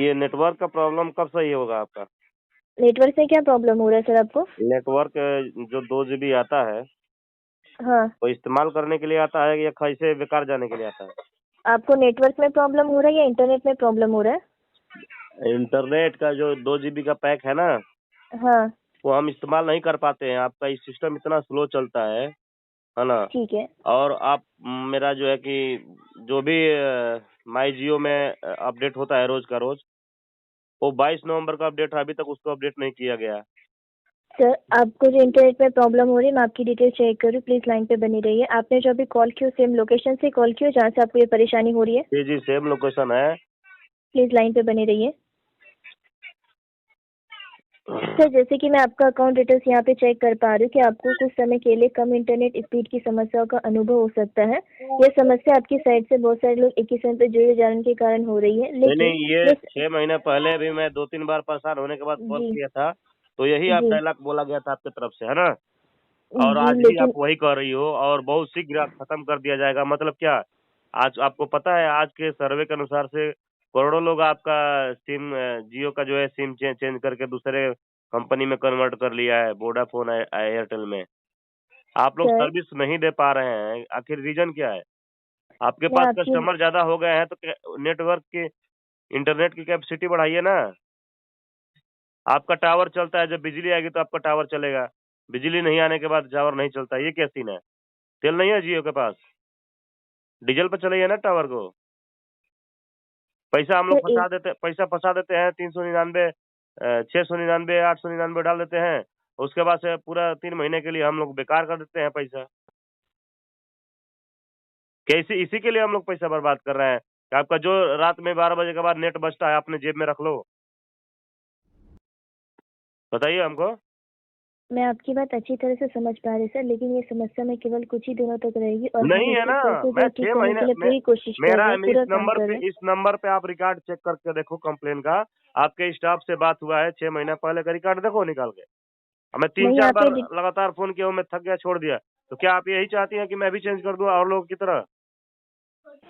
ये नेटवर्क का प्रॉब्लम कब सही होगा आपका? नेटवर्क से क्या प्रॉब्लम हो रहा है सर आपको? नेटवर्क जो 2 जीबी आता है, हाँ, वो इस्तेमाल करने के लिए आता है या कैसे बेकार जाने के लिए आता है? आपको नेटवर्क में प्रॉब्लम हो रहा है या इंटरनेट में प्रॉब्लम हो रहा है? इंटरनेट का जो 2 जीबी का पैक है ना, हाँ, वो हम इस्तेमाल नहीं कर पाते हैं। आपका ये सिस्टम इतना स्लो चलता है ना? ठीक है। और आप मेरा जो है कि जो भी माई जियो में अपडेट होता है रोज़ का रोज़, वो 22 नवंबर का अपडेट है, अभी तक उसको अपडेट नहीं किया गया। सर, आपको जो इंटरनेट में प्रॉब्लम हो रही है, मैं आपकी डिटेल चेक कर रही हूँ, प्लीज़ लाइन पे बनी रहिए। आपने जो अभी कॉल की, सेम लोकेशन से कॉल की हो जहाँ से आपको ये परेशानी हो रही है? जी, जी, सेम लोकेशन है। प्लीज़ लाइन पे बने रहिए। सर, जैसे कि मैं आपका अकाउंट डिटेल्स यहाँ पे चेक कर पा रही हूँ कि आपको कुछ समय के लिए कम इंटरनेट स्पीड की समस्याओं का अनुभव हो सकता है। ये समस्या आपकी साइड से बहुत सारे लोग एक ही समय पे जुड़े जाने के कारण हो रही है, नहीं, लेकिन नहीं, ये ये 6 महीने पहले भी मैं 2-3 बार परेशान होने के बाद कॉल जी, किया था, तो यही आप जी, डायलॉग बोला गया था आपकी तरफ से, है ना? और जी, आज भी आप लेकिन वही कह रही हो और बहुत शीघ्र खत्म कर दिया जाएगा, मतलब क्या? आज आपको पता है आज के सर्वे के अनुसार से करोड़ों लोग आपका सिम जियो का जो है सिम चेंज करके दूसरे कंपनी में कन्वर्ट कर लिया है, वोडाफोन एयरटेल में। आप लोग सर, सर्विस नहीं दे पा रहे हैं, आखिर रीज़न क्या है? आपके मैं पास आपकी कस्टमर ज़्यादा हो गए हैं तो नेटवर्क की इंटरनेट की कैपेसिटी बढ़ाइए ना। आपका टावर चलता है, जब बिजली आएगी तो आपका टावर चलेगा। बिजली नहीं आने के बाद टावर नहीं चलता, ये क्या सीन है? तेल नहीं है जियो के पास? डीज़ल पे चलाइए ना टावर को। सर एक पैसा फँसा देते हैं 399 699 899 डाल देते हैं। उसके बाद से पूरा 3 महीने के लिए हम लोग बेकार कर देते हैं पैसा। क्या इसी के लिए हम लोग पैसा बर्बाद कर रहे हैं कि आपका जो रात में 12 बजे के बाद नेट बजता है, अपने जेब में रख लो? बताइए हमको। मैं आपकी बात अच्छी तरह से समझ पा रही सर, लेकिन ये समस्या में केवल कुछ ही दिनों तक रहेगी और हम नहीं है इसे ना, जल्द से मैं जल्द ठीक 6 करने महीने के लिए में पूरी कोशिश कर मेरा रहे हैं, पूरा काम कर रहे हैं। इस नंबर पे आप रिकॉर्ड चेक करके देखो कंप्लेन का। आपके स्टाफ से बात हुआ है 6 महीना पहले का रिकॉर्ड देखो निकाल के। मैं मैं 3-4 यहाँ बार पे लगातार फ़ोन किया हूँ, मैं थक गया छोड़ दिया। तो क्या आप यही चाहती हैं कि मैं भी चेंज कर दूँ और लोगों की तरह?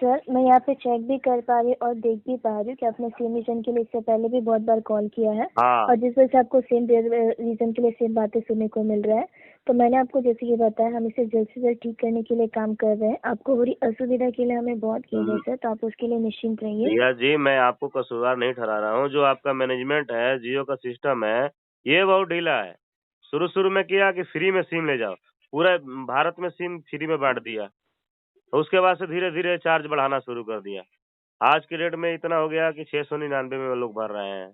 सर, मैं यहाँ पे चेक भी कर पा रही हूँ और देख भी पा रही हूँ कि आपने सेम रीज़न के लिए इससे पहले भी बहुत बार कॉल किया है हाँ। और जिस वजह से आपको सेम रीज़न के लिए सेम बातें सुनने को मिल रहा है। तो मैंने आपको जैसे कि बताया, हम इसे जल्द से जल्द ठीक करने के लिए काम कर रहे हैं। आपको हो रही असुविधा के लिए हमें बहुत खेद है हुँ। सर, तो आप उसके लिए निश्चिंत रहिए। भैया जी, मैं आपको कसूरवार नहीं ठहरा रहा हूँ। जो आपका मैनेजमेंट है, जियो का सिस्टम है, ये बहुत ढीला है। शुरू-शुरू में किया कि फ्री में सिम ले जाओ। पूरे भारत में सिम फ्री में बाँट दिया। उसके बाद से धीरे-धीरे चार्ज बढ़ाना शुरू कर दिया। आज की डेट में इतना हो गया कि 699 में लोग भर रहे हैं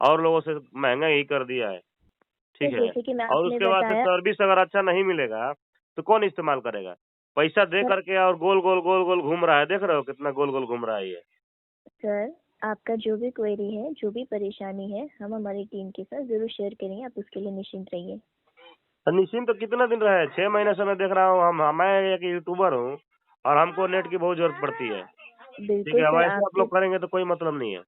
और लोगों से महँगा ही कर दिया है, तो ठीक है? जैसे कि मैं और आपने उसके बाद से बताया सर्विस अगर अच्छा नहीं मिलेगा, तो कौन इस्तेमाल करेगा? पैसा दे सर, करके और गोल-गोल, गोल-गोल घूम रहा है, देख रहे हो कितना गोल-गोल घूम रहा है ये? सर, आपका जो भी क्वेरी है, जो भी परेशानी है, हम हमारी टीम के साथ ज़रूर शेयर करेंगे, आप उसके लिए निश्चिंत रहिए। निश्चिंत तो कितना दिन रहे? 6 महीने से मैं देख रहा हूँ मैं एक यूट्यूबर हूँ और हमको नेट की बहुत ज़रूरत पड़ती है। ठीक बिल्कुल है, सर, वैसे आप आपकी लोग करेंगे तो कोई मतलब नहीं है।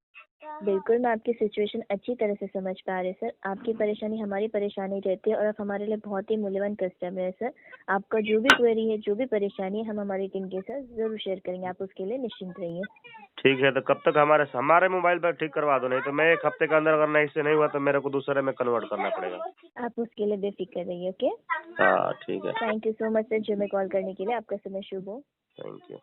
बिल्कुल, मैं आपकी सिचुएशन अच्छी तरह से समझ पा रही सर। आपकी परेशानी हमारी परेशानी रहती है और आप हमारे लिए बहुत ही मूल्यवान कस्टमर है सर। आपका जो भी क्वेरी है, जो भी परेशानी है, हम हमारी टीम के साथ ज़रूर शेयर करेंगे। आप उसके लिए निश्चिंत रहिए। ठीक है, तो कब तक हमारे मोबाइल पर ठीक करवा दो, नहीं तो मैं 1 हफ्ते के अंदर अगर नहीं से नहीं हुआ तो मेरे को दूसरे में कन्वर्ट करना पड़ेगा। आप उसके लिए बेफ़िक्र रहिए, ओके? हाँ, ठीक है। Thank you so much sir, जो मैं कॉल करने के लिए। आपका समय शुभ हो। Thank you.